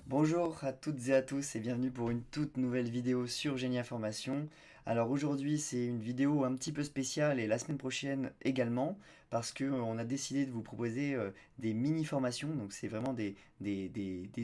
Bonjour à toutes et à tous et bienvenue pour une toute nouvelle vidéo sur Génie Information. Alors aujourd'hui c'est une vidéo un petit peu spéciale et la semaine prochaine également parce que on a décidé de vous proposer des mini-formations, donc c'est vraiment des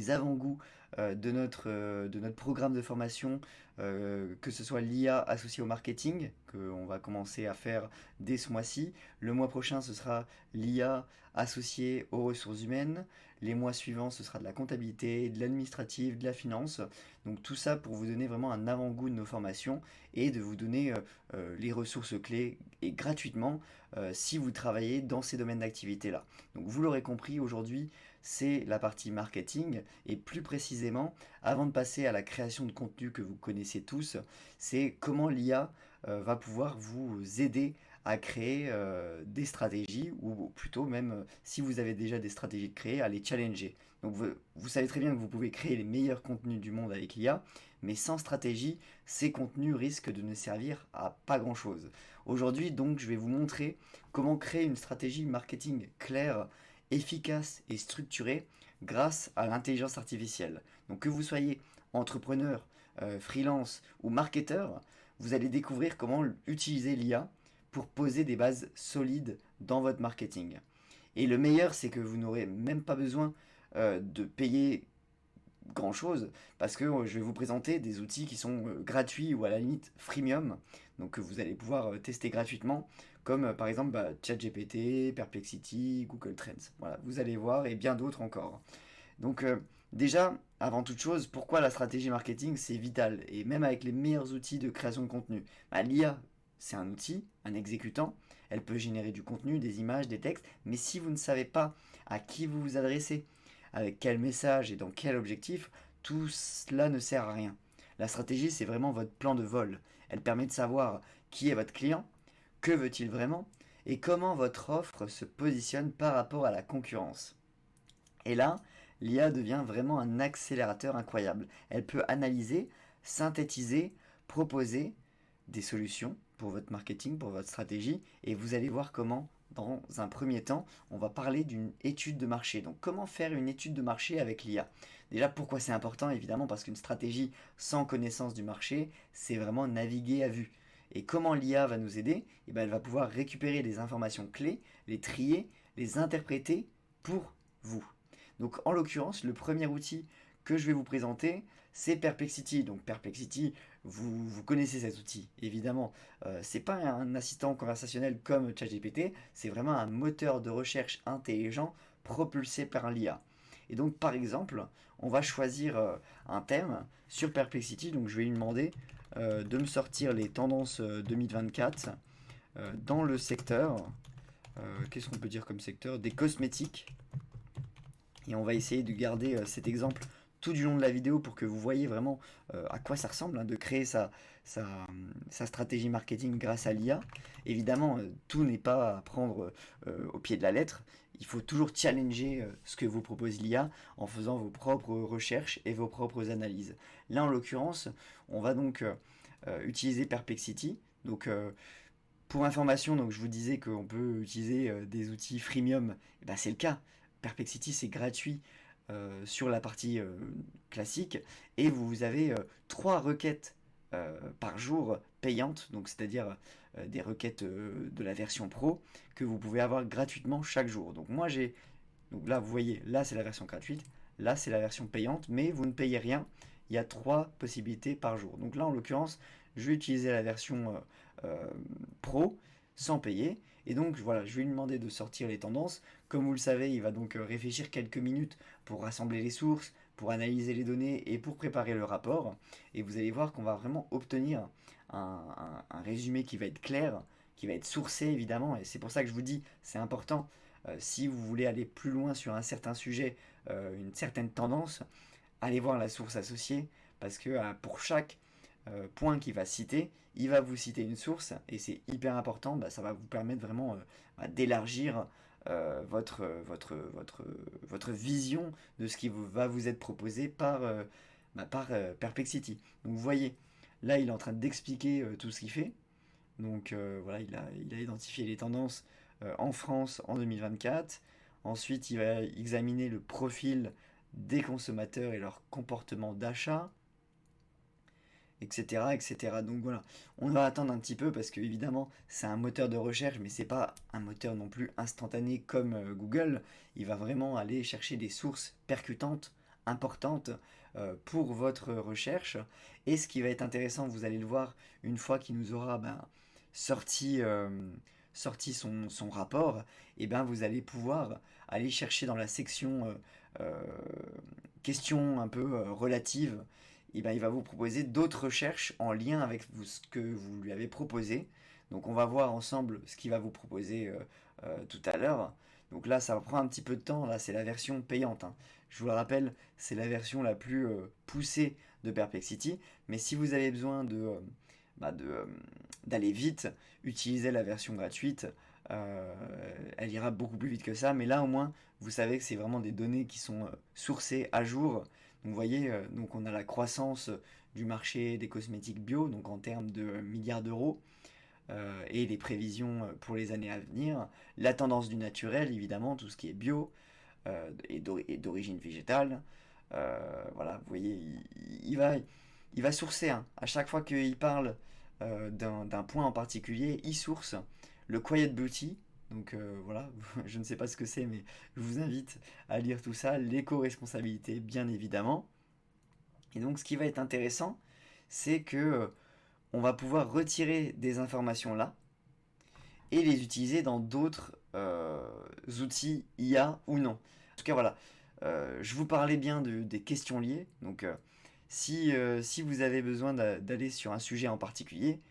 avant-goûts de notre programme de formation, que ce soit l'IA associée au marketing, qu'on va commencer à faire dès ce mois-ci. Le mois prochain ce sera l'IA associée aux ressources humaines. Les mois suivants, ce sera de la comptabilité, de l'administratif, de la finance. Donc tout ça pour vous donner vraiment un avant-goût de nos formations et de vous donner les ressources clés et gratuitement si vous travaillez dans ces domaines d'activité-là. Donc vous l'aurez compris, aujourd'hui, c'est la partie marketing et plus précisément, avant de passer à la création de contenu que vous connaissez tous, c'est comment l'IA va pouvoir vous aider à créer des stratégies, ou plutôt même si vous avez déjà des stratégies de créer, à les challenger. Donc vous savez très bien que vous pouvez créer les meilleurs contenus du monde avec l'IA, mais sans stratégie, ces contenus risquent de ne servir à pas grand-chose. Aujourd'hui, donc, je vais vous montrer comment créer une stratégie marketing claire, efficace et structurée grâce à l'intelligence artificielle. Donc que vous soyez entrepreneur, freelance ou marketeur, vous allez découvrir comment utiliser l'IA pour poser des bases solides dans votre marketing. Et le meilleur, c'est que vous n'aurez même pas besoin de payer grand chose parce que je vais vous présenter des outils qui sont gratuits ou à la limite freemium, donc que vous allez pouvoir tester gratuitement, comme par exemple ChatGPT, Perplexity, Google Trends. Voilà, vous allez voir et bien d'autres encore. Donc déjà, avant toute chose, pourquoi la stratégie marketing c'est vital et même avec les meilleurs outils de création de contenu, l'IA c'est un outil, un exécutant, elle peut générer du contenu, des images, des textes, mais si vous ne savez pas à qui vous vous adressez, avec quel message et dans quel objectif, tout cela ne sert à rien. La stratégie, c'est vraiment votre plan de vol. Elle permet de savoir qui est votre client, que veut-il vraiment, et comment votre offre se positionne par rapport à la concurrence. Et là, l'IA devient vraiment un accélérateur incroyable. Elle peut analyser, synthétiser, proposer des solutions pour votre marketing, pour votre stratégie, et vous allez voir comment, dans un premier temps, on va parler d'une étude de marché. Donc comment faire une étude de marché avec l'IA? Déjà, pourquoi c'est important? Évidemment parce qu'une stratégie sans connaissance du marché, c'est vraiment naviguer à vue. Et comment l'IA va nous aider? Elle va pouvoir récupérer les informations clés, les trier, les interpréter pour vous. Donc en l'occurrence, le premier outil que je vais vous présenter, c'est Perplexity. Donc Perplexity, vous connaissez cet outil, évidemment. C'est pas un assistant conversationnel comme ChatGPT, c'est vraiment un moteur de recherche intelligent propulsé par l'IA. Et donc par exemple, on va choisir un thème sur Perplexity. Donc je vais lui demander de me sortir les tendances 2024 dans le secteur. Qu'est-ce qu'on peut dire comme secteur? Des cosmétiques. Et on va essayer de garder cet exemple tout du long de la vidéo pour que vous voyez vraiment à quoi ça ressemble, de créer sa stratégie marketing grâce à l'IA. Évidemment, tout n'est pas à prendre au pied de la lettre. Il faut toujours challenger ce que vous propose l'IA en faisant vos propres recherches et vos propres analyses. Là, en l'occurrence, on va donc utiliser Perplexity. Donc, pour information, donc je vous disais qu'on peut utiliser des outils freemium. Et ben, c'est le cas. Perplexity, c'est gratuit sur la partie classique et vous avez 3 requêtes par jour payantes, donc c'est-à-dire des requêtes de la version pro que vous pouvez avoir gratuitement chaque jour. Donc moi j'ai, donc là vous voyez, là c'est la version gratuite, là c'est la version payante, mais vous ne payez rien. Il y a 3 possibilités par jour. Donc là en l'occurrence, je vais utiliser la version pro sans payer. Et donc voilà, je vais lui demander de sortir les tendances. Comme vous le savez, il va donc réfléchir quelques minutes pour rassembler les sources, pour analyser les données et pour préparer le rapport. Et vous allez voir qu'on va vraiment obtenir un résumé qui va être clair, qui va être sourcé évidemment. Et c'est pour ça que je vous dis, c'est important, si vous voulez aller plus loin sur un certain sujet, une certaine tendance, allez voir la source associée, parce que pour chaque point qu'il va citer, il va vous citer une source, et c'est hyper important, ça va vous permettre vraiment d'élargir votre vision de ce qui va vous être proposé par Perplexity. Donc vous voyez, là il est en train d'expliquer tout ce qu'il fait. Donc voilà, il a identifié les tendances en France en 2024. Ensuite, il va examiner le profil des consommateurs et leur comportement d'achat, etc., etc. Donc voilà, on va attendre un petit peu parce que évidemment c'est un moteur de recherche, mais c'est pas un moteur non plus instantané comme Google. Il va vraiment aller chercher des sources percutantes, importantes pour votre recherche. Et ce qui va être intéressant, vous allez le voir une fois qu'il nous aura sorti, sorti son rapport, et ben vous allez pouvoir aller chercher dans la section euh, questions un peu relatives. Et ben, il va vous proposer d'autres recherches en lien avec ce que vous lui avez proposé. Donc on va voir ensemble ce qu'il va vous proposer tout à l'heure. Donc là, ça prend un petit peu de temps. Là, c'est la version payante, hein. Je vous le rappelle, c'est la version la plus poussée de Perplexity. Mais si vous avez besoin d'aller vite, utilisez la version gratuite. Elle ira beaucoup plus vite que ça. Mais là, au moins, vous savez que c'est vraiment des données qui sont sourcées à jour. Donc vous voyez, donc on a la croissance du marché des cosmétiques bio, donc en termes de milliards d'euros, et les prévisions pour les années à venir. La tendance du naturel, évidemment, tout ce qui est bio et d'origine végétale. Voilà, vous voyez, il va sourcer, hein. À chaque fois qu'il parle d'un point en particulier, il source le Quiet Beauty. Donc voilà, je ne sais pas ce que c'est, mais je vous invite à lire tout ça. L'éco-responsabilité, bien évidemment. Et donc ce qui va être intéressant, c'est que on va pouvoir retirer des informations là et les utiliser dans d'autres outils IA ou non. En tout cas, voilà, je vous parlais bien des questions liées. Donc, si vous avez besoin d'aller sur un sujet en particulier,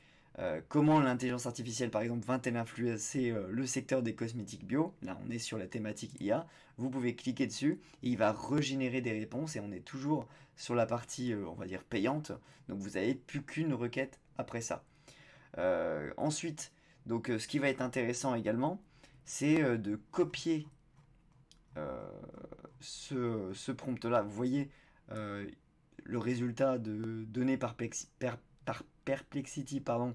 comment l'intelligence artificielle, par exemple, va-t-elle influencer le secteur des cosmétiques bio? Là, on est sur la thématique IA. Vous pouvez cliquer dessus et il va régénérer des réponses. Et on est toujours sur la partie, on va dire, payante. Donc, vous n'avez plus qu'une requête après ça. Ensuite, donc, ce qui va être intéressant également, c'est de copier euh, ce prompt-là. Vous voyez euh, le résultat donné par Perplexity, pardon,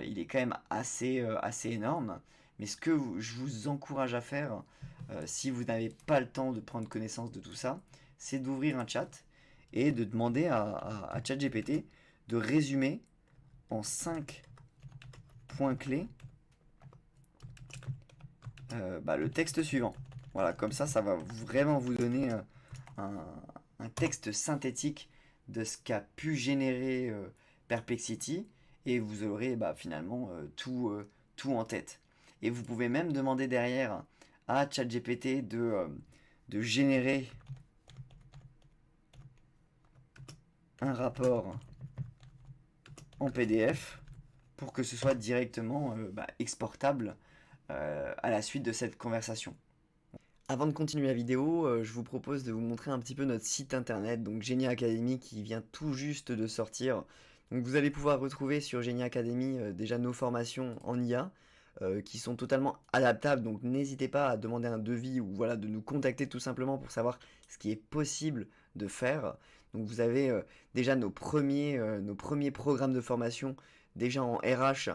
il est quand même assez énorme. Mais ce que je vous encourage à faire, si vous n'avez pas le temps de prendre connaissance de tout ça, c'est d'ouvrir un chat et de demander à ChatGPT de résumer en 5 points clés le texte suivant. Voilà, comme ça va vraiment vous donner un, un texte synthétique de ce qu'a pu générer Perplexity et vous aurez finalement tout en tête. Et vous pouvez même demander derrière à ChatGPT de générer un rapport en PDF pour que ce soit directement exportable à la suite de cette conversation. Avant de continuer la vidéo, je vous propose de vous montrer un petit peu notre site internet, donc Genie Academy qui vient tout juste de sortir. Donc vous allez pouvoir retrouver sur Genie Academy déjà nos formations en IA qui sont totalement adaptables, donc n'hésitez pas à demander un devis ou voilà de nous contacter tout simplement pour savoir ce qui est possible de faire. Donc vous avez déjà nos premiers programmes de formation déjà en RH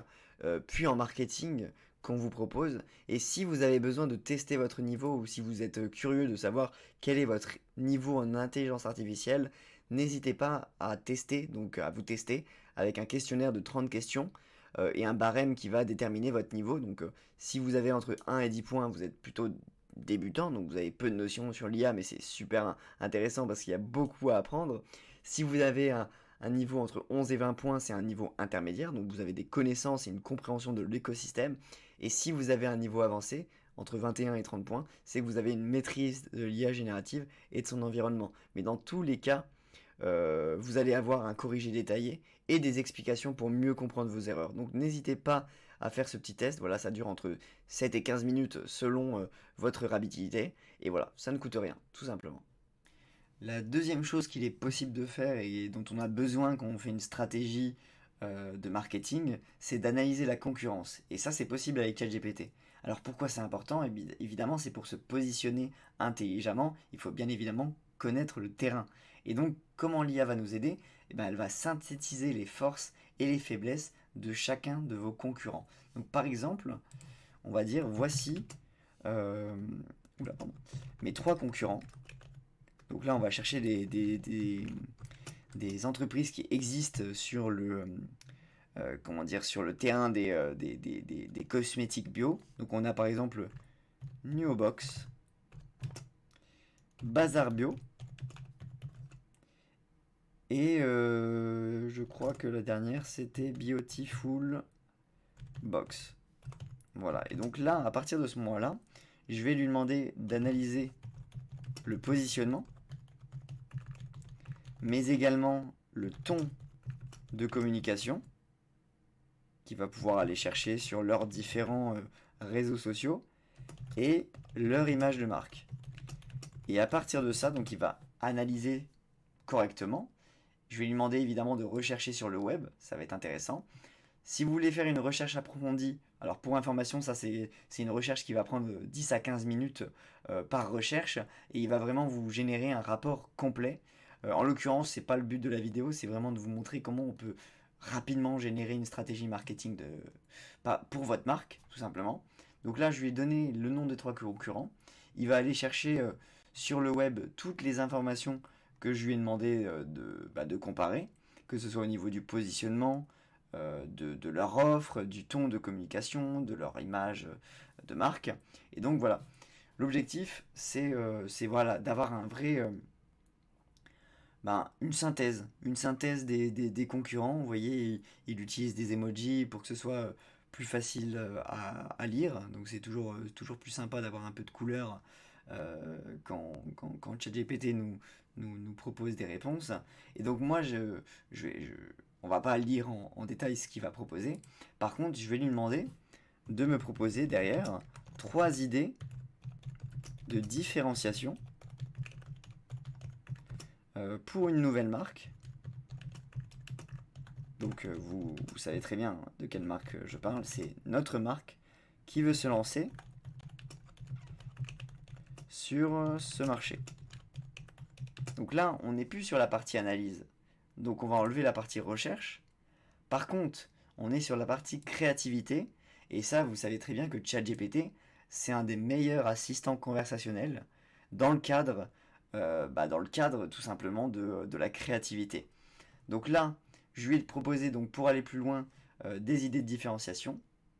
puis en marketing qu'on vous propose. Et si vous avez besoin de tester votre niveau ou si vous êtes curieux de savoir quel est votre niveau en intelligence artificielle, n'hésitez pas à tester, donc à vous tester avec un questionnaire de 30 questions et un barème qui va déterminer votre niveau. Donc si vous avez entre 1 et 10 points, vous êtes plutôt débutant, donc vous avez peu de notions sur l'IA, mais c'est super intéressant parce qu'il y a beaucoup à apprendre. Si vous avez un niveau entre 11 et 20 points, c'est un niveau intermédiaire, donc vous avez des connaissances et une compréhension de l'écosystème. Et si vous avez un niveau avancé, entre 21 et 30 points, c'est que vous avez une maîtrise de l'IA générative et de son environnement. Mais dans tous les cas, vous allez avoir un corrigé détaillé et des explications pour mieux comprendre vos erreurs. Donc n'hésitez pas à faire ce petit test. Voilà, ça dure entre 7 et 15 minutes selon votre rapidité. Et voilà, ça ne coûte rien, tout simplement. La deuxième chose qu'il est possible de faire et dont on a besoin quand on fait une stratégie de marketing, c'est d'analyser la concurrence. Et ça, c'est possible avec ChatGPT. Alors pourquoi c'est important? Évidemment, c'est pour se positionner intelligemment. Il faut bien évidemment connaître le terrain. Et donc, comment l'IA va nous aider? Elle va synthétiser les forces et les faiblesses de chacun de vos concurrents. Donc, par exemple, on va dire voici euh, mes 3 concurrents. Donc là, on va chercher des entreprises qui existent sur comment dire, sur le terrain des cosmétiques bio. Donc on a par exemple Nuobox, Bazar Bio, et je crois que la dernière c'était Beautiful Box. Voilà, et donc là, à partir de ce moment-là, je vais lui demander d'analyser le positionnement, mais également le ton de communication qu'il va pouvoir aller chercher sur leurs différents réseaux sociaux et leur image de marque. Et à partir de ça, donc il va analyser correctement. Je vais lui demander évidemment de rechercher sur le web, ça va être intéressant. Si vous voulez faire une recherche approfondie, alors pour information, ça c'est une recherche qui va prendre 10 à 15 minutes par recherche et il va vraiment vous générer un rapport complet. En l'occurrence, c'est pas le but de la vidéo, c'est vraiment de vous montrer comment on peut rapidement générer une stratégie marketing pour votre marque, tout simplement. Donc là, je lui ai donné le nom des 3 concurrents. Il va aller chercher sur le web toutes les informations que je lui ai demandé de comparer, que ce soit au niveau du positionnement, de leur offre, du ton de communication, de leur image de marque. Et donc voilà, l'objectif c'est voilà, d'avoir un vrai, une synthèse des concurrents. Vous voyez, il utilise des emojis pour que ce soit plus facile à lire, donc c'est toujours plus sympa d'avoir un peu de couleur quand ChatGPT nous propose des réponses. Et donc moi, on va pas lire en détail ce qu'il va proposer. Par contre, je vais lui demander de me proposer derrière 3 idées de différenciation pour une nouvelle marque. Donc vous savez très bien de quelle marque je parle. C'est notre marque qui veut se lancer sur ce marché. Donc là, on n'est plus sur la partie analyse. Donc on va enlever la partie recherche. Par contre, on est sur la partie créativité. Et ça, vous savez très bien que ChatGPT, c'est un des meilleurs assistants conversationnels dans le cadre, tout simplement de la créativité. Donc là, je lui ai proposé, donc, pour aller plus loin, des idées de différenciation.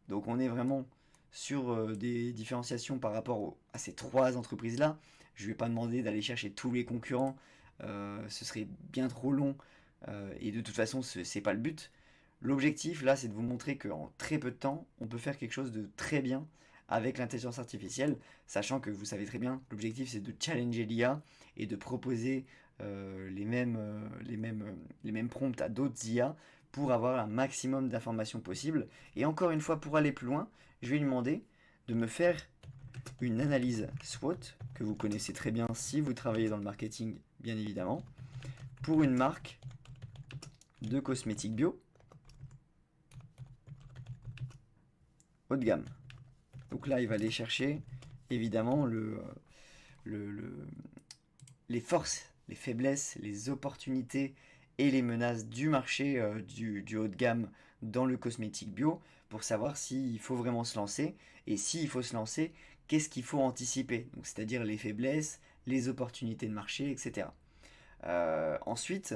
Donc on est vraiment sur des différenciations par rapport à ces 3 entreprises-là. Je ne lui ai pas demandé d'aller chercher tous les concurrents, ce serait bien trop long, et de toute façon, ce n'est pas le but. L'objectif là, c'est de vous montrer qu'en très peu de temps, on peut faire quelque chose de très bien avec l'intelligence artificielle, sachant que vous savez très bien, l'objectif c'est de challenger l'IA et de proposer les mêmes prompts à d'autres IA pour avoir un maximum d'informations possibles. Et encore une fois, pour aller plus loin, je vais lui demander de me faire une analyse SWOT, que vous connaissez très bien si vous travaillez dans le marketing, bien évidemment, pour une marque de cosmétiques bio haut de gamme. Donc là, il va aller chercher évidemment les forces, les faiblesses, les opportunités et les menaces du marché du haut de gamme dans le cosmétique bio pour savoir s'il faut vraiment se lancer et s'il faut se lancer, qu'est-ce qu'il faut anticiper, donc c'est-à-dire les faiblesses, les opportunités de marché, etc. Ensuite,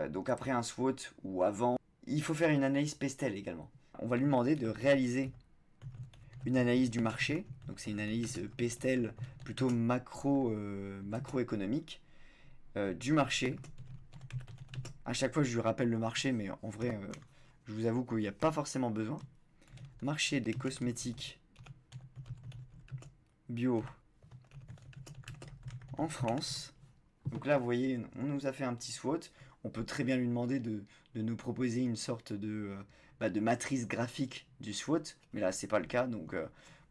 donc après un SWOT ou avant, il faut faire une analyse Pestel également. On va lui demander de réaliser une analyse du marché, donc c'est une analyse Pestel plutôt macroéconomique du marché. À chaque fois je lui rappelle le marché, mais en vrai je vous avoue qu'il n'y a pas forcément besoin. Marché des cosmétiques bio en France. Donc là vous voyez, on nous a fait un petit SWOT. On peut très bien lui demander de nous proposer une sorte de matrice graphique du SWOT, mais là c'est pas le cas, donc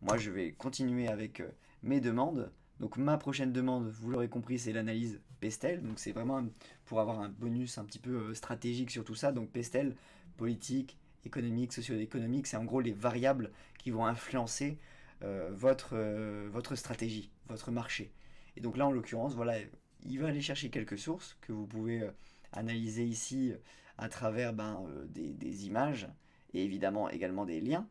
moi je vais continuer avec mes demandes. Donc ma prochaine demande, vous l'aurez compris, c'est l'analyse Pestel, donc c'est vraiment pour avoir un bonus un petit peu stratégique sur tout ça. Donc Pestel, politique, économique, socio-économique, c'est en gros les variables qui vont influencer votre stratégie, votre marché. Et donc là en l'occurrence, voilà, il va aller chercher quelques sources que vous pouvez analyser ici à travers des images et évidemment également des liens.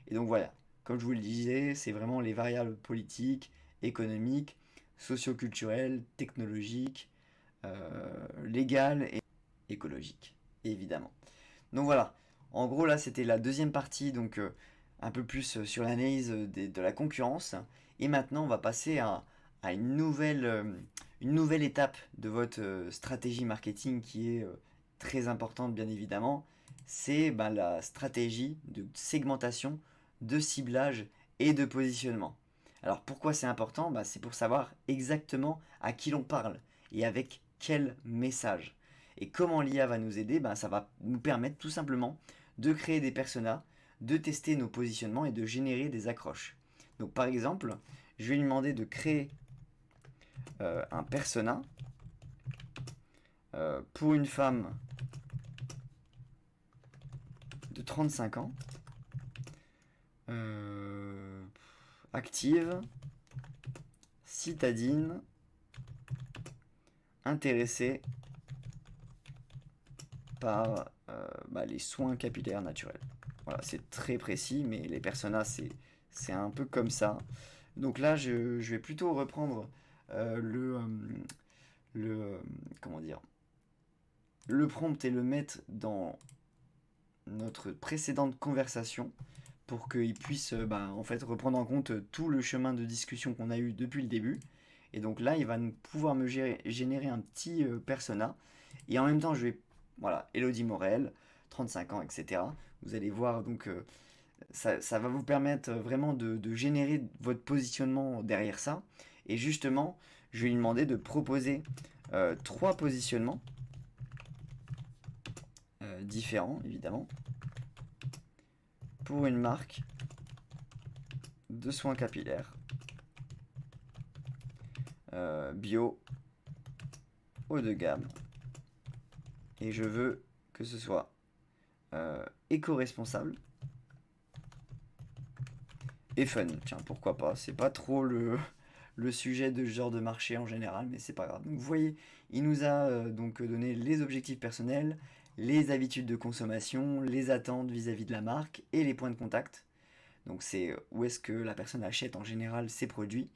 Et donc voilà, comme je vous le disais, c'est vraiment les variables politiques, économiques, socio-culturel, technologique, légal et écologique, évidemment. Donc voilà, en gros là c'était la deuxième partie, donc un peu plus sur l'analyse de la concurrence. Et maintenant on va passer à une nouvelle étape de votre stratégie marketing qui est très importante bien évidemment. C'est ben, la stratégie de segmentation, de ciblage et de positionnement. Alors pourquoi c'est important? C'est pour savoir exactement à qui l'on parle et avec quel message. Et comment l'IA va nous aider? Ça va nous permettre tout simplement de créer des personas, de tester nos positionnements et de générer des accroches. Donc par exemple, je vais lui demander de créer un persona pour une femme de 35 ans, active, citadine, intéressée par les soins capillaires naturels. Voilà, c'est très précis, mais les personas, c'est un peu comme ça. Donc là, je vais plutôt reprendre le comment dire, le prompt et le mettre dans notre précédente conversation pour qu'il puisse en fait reprendre en compte tout le chemin de discussion qu'on a eu depuis le début. Et donc là, il va pouvoir me générer un petit persona. Et en même temps, je vais, voilà, Elodie Morel, 35 ans, etc. Vous allez voir, donc ça va vous permettre vraiment de générer votre positionnement derrière ça. Et justement, je vais lui demander de proposer 3 positionnements différents, évidemment, pour une marque de soins capillaires bio, haut de gamme. Et je veux que ce soit éco-responsable et fun. Tiens, pourquoi pas. C'est pas trop le sujet de ce genre de marché en général, mais c'est pas grave. Donc vous voyez, il nous a donc donné les objectifs personnels, les habitudes de consommation, les attentes vis-à-vis de la marque et les points de contact. Donc c'est où est-ce que la personne achète en général ses produits.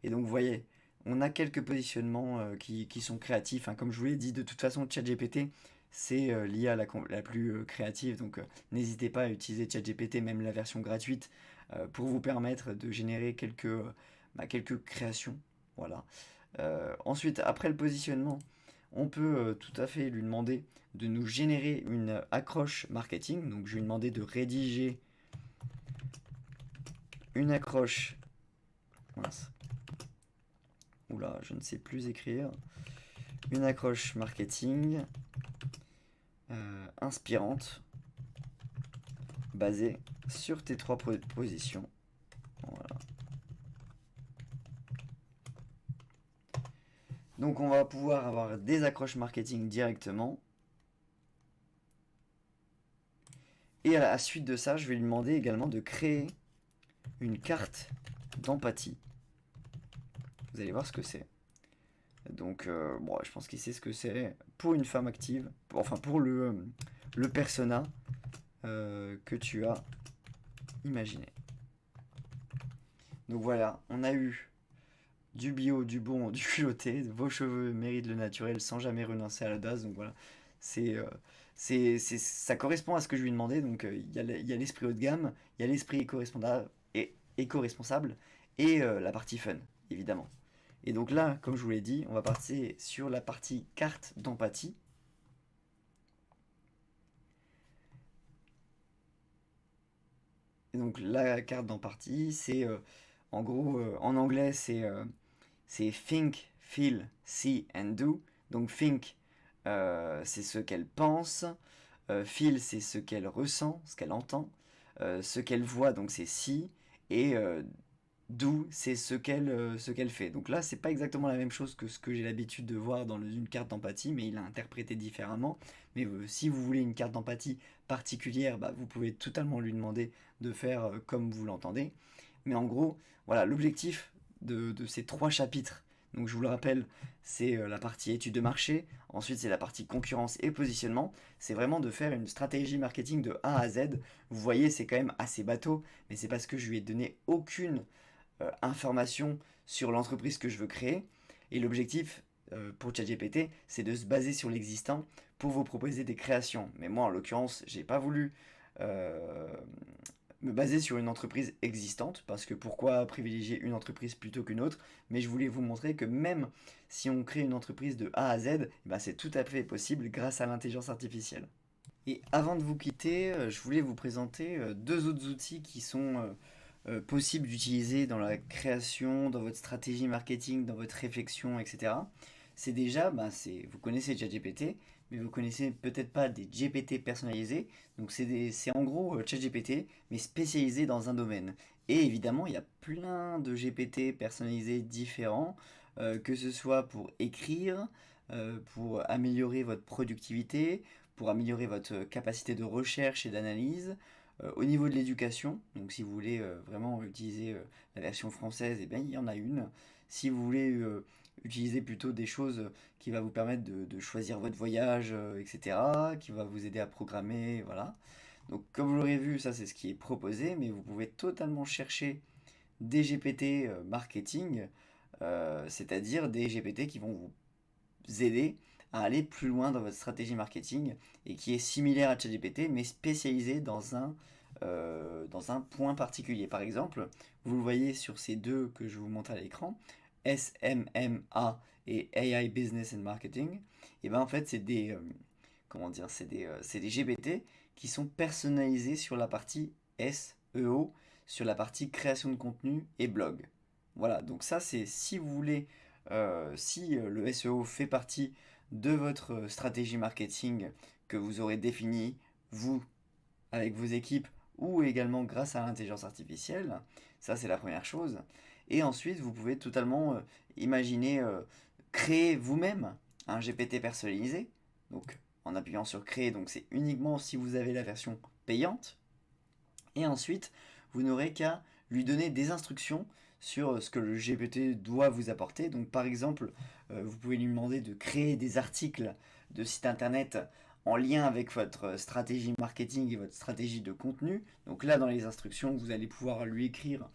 Et donc vous voyez, on a quelques positionnements qui sont créatifs. Hein. Comme je vous l'ai dit, de toute façon, ChatGPT, c'est l'IA la plus créative. Donc n'hésitez pas à utiliser ChatGPT, même la version gratuite, pour vous permettre de générer quelques créations. Voilà. Ensuite, après le positionnement, on peut tout à fait lui demander de nous générer une accroche marketing. Donc je vais lui demander de rédiger une accroche. Mince. Oula, je ne sais plus écrire. Une accroche marketing inspirante, basée sur tes 3 positions. Voilà. Donc on va pouvoir avoir des accroches marketing directement. Et à la suite de ça, je vais lui demander également de créer une carte d'empathie. Vous allez voir ce que c'est. Donc, je pense qu'il sait ce que c'est pour une femme active. Enfin, pour le persona que tu as imaginé. Donc voilà, on a eu du bio, du bon, du culotté. Vos cheveux méritent le naturel sans jamais renoncer à la base. Donc voilà, ça correspond à ce que je lui ai demandé. Donc il y a l'esprit haut de gamme, il y a l'esprit éco-responsable et la partie fun, évidemment. Et donc là, comme je vous l'ai dit, on va passer sur la partie carte d'empathie. Et donc la carte d'empathie, c'est en gros, en anglais, c'est think, feel, see and do. Donc think, c'est ce qu'elle pense. Feel, c'est ce qu'elle ressent, ce qu'elle entend. Ce qu'elle voit, donc c'est see. Et d'où c'est ce qu'elle fait. Donc là, c'est pas exactement la même chose que ce que j'ai l'habitude de voir dans une carte d'empathie, mais il a interprété différemment. Mais si vous voulez une carte d'empathie particulière, vous pouvez totalement lui demander de faire comme vous l'entendez. Mais en gros, voilà, l'objectif de ces 3 chapitres, donc je vous le rappelle, c'est la partie étude de marché, ensuite c'est la partie concurrence et positionnement, c'est vraiment de faire une stratégie marketing de A à Z. Vous voyez, c'est quand même assez bateau, mais c'est parce que je lui ai donné aucune information sur l'entreprise que je veux créer. Et l'objectif pour ChatGPT, c'est de se baser sur l'existant pour vous proposer des créations. Mais moi, en l'occurrence, j'ai pas voulu euh, me baser sur une entreprise existante, parce que pourquoi privilégier une entreprise plutôt qu'une autre, mais je voulais vous montrer que même si on crée une entreprise de A à Z, eh ben, c'est tout à fait possible grâce à l'intelligence artificielle. Et avant de vous quitter, je voulais vous présenter deux autres outils qui sont possibles d'utiliser dans la création, dans votre stratégie marketing, dans votre réflexion, etc. C'est déjà, vous connaissez ChatGPT, mais vous connaissez peut-être pas des GPT personnalisés. Donc c'est en gros ChatGPT, mais spécialisé dans un domaine. Et évidemment, il y a plein de GPT personnalisés différents, que ce soit pour écrire, pour améliorer votre productivité, pour améliorer votre capacité de recherche et d'analyse. Au niveau de l'éducation, donc si vous voulez vraiment utiliser la version française, eh bien, il y en a une. Si vous voulez utiliser plutôt des choses qui va vous permettre de choisir votre voyage, etc., qui va vous aider à programmer, voilà. Donc comme vous l'aurez vu, ça c'est ce qui est proposé, mais vous pouvez totalement chercher des GPT marketing, c'est-à-dire des GPT qui vont vous aider à aller plus loin dans votre stratégie marketing et qui est similaire à ChatGPT mais spécialisé dans un point particulier. Par exemple, vous le voyez sur ces deux que je vous montre à l'écran, SMMA et AI Business and Marketing, et ben en fait c'est des comment dire, c'est des GPT qui sont personnalisés sur la partie SEO, sur la partie création de contenu et blog. Voilà, donc ça c'est si vous voulez, si le SEO fait partie de votre stratégie marketing que vous aurez définie, vous, avec vos équipes, ou également grâce à l'intelligence artificielle, ça c'est la première chose. Et ensuite, vous pouvez totalement imaginer créer vous-même un GPT personnalisé. Donc en appuyant sur créer, donc c'est uniquement si vous avez la version payante. Et ensuite, vous n'aurez qu'à lui donner des instructions sur ce que le GPT doit vous apporter. Donc par exemple, vous pouvez lui demander de créer des articles de site internet en lien avec votre stratégie marketing et votre stratégie de contenu. Donc là, dans les instructions, vous allez pouvoir lui écrire,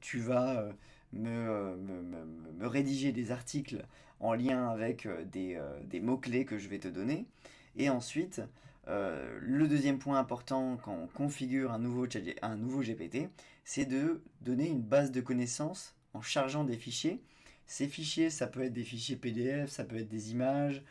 tu vas me rédiger des articles en lien avec des mots-clés que je vais te donner. Et ensuite, le deuxième point important quand on configure un nouveau GPT, c'est de donner une base de connaissances en chargeant des fichiers. Ces fichiers, ça peut être des fichiers PDF, ça peut être des images,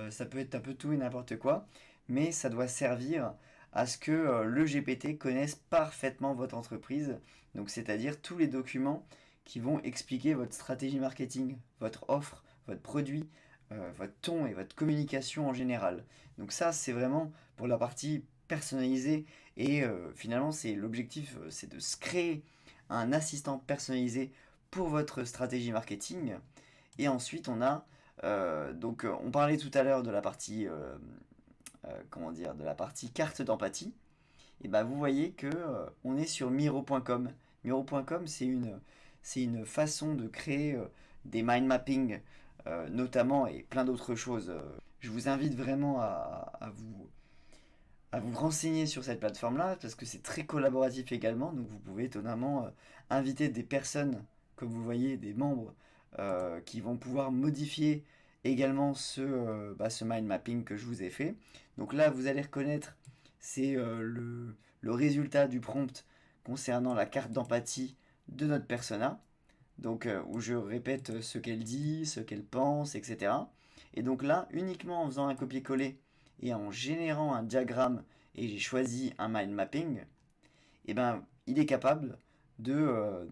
ça peut être un peu tout et n'importe quoi, mais ça doit servir à ce que le GPT connaisse parfaitement votre entreprise, donc c'est-à-dire tous les documents qui vont expliquer votre stratégie marketing, votre offre, votre produit, votre ton et votre communication en général. Donc ça, c'est vraiment pour la partie personnalisée et finalement, c'est l'objectif, c'est de se créer un assistant personnalisé pour votre stratégie marketing. Et ensuite, on parlait tout à l'heure de la partie, comment dire, de la partie carte d'empathie. Et ben vous voyez que on est sur Miro.com. Miro.com, c'est une façon de créer des mind mapping, notamment, et plein d'autres choses. Je vous invite vraiment à vous renseigner sur cette plateforme-là, parce que c'est très collaboratif également. Donc vous pouvez étonnamment inviter des personnes, comme vous voyez, des membres, qui vont pouvoir modifier également ce mind mapping que je vous ai fait. Donc là, vous allez reconnaître, c'est le résultat du prompt concernant la carte d'empathie de notre persona. Donc où je répète ce qu'elle dit, ce qu'elle pense, etc. Et donc là, uniquement en faisant un copier-coller et en générant un diagramme, et j'ai choisi un mind mapping, et ben il est capable de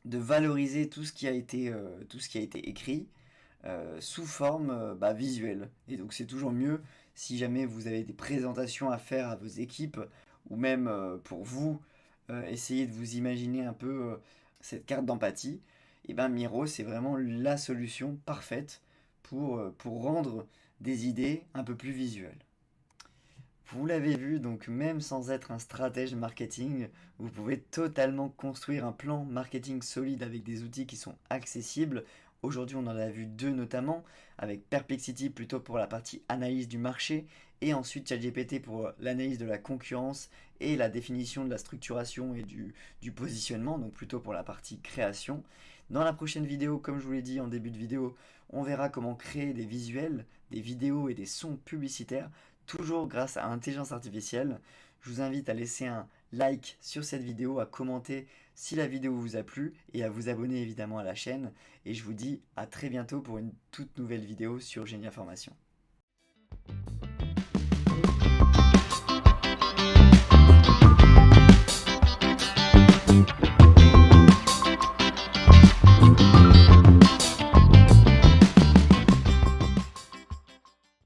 valoriser tout ce qui a été écrit sous forme visuelle. Et donc c'est toujours mieux si jamais vous avez des présentations à faire à vos équipes, ou même pour vous, essayez de vous imaginer un peu cette carte d'empathie. Et ben Miro, c'est vraiment la solution parfaite pour rendre des idées un peu plus visuelles. Vous l'avez vu, donc même sans être un stratège marketing, vous pouvez totalement construire un plan marketing solide avec des outils qui sont accessibles. Aujourd'hui, on en a vu deux notamment, avec Perplexity plutôt pour la partie analyse du marché, et ensuite ChatGPT pour l'analyse de la concurrence et la définition de la structuration et du positionnement, donc plutôt pour la partie création. Dans la prochaine vidéo, comme je vous l'ai dit en début de vidéo, on verra comment créer des visuels, des vidéos et des sons publicitaires, toujours grâce à l'intelligence artificielle. Je vous invite à laisser un like sur cette vidéo, à commenter si la vidéo vous a plu et à vous abonner évidemment à la chaîne. Et je vous dis à très bientôt pour une toute nouvelle vidéo sur Génie Information.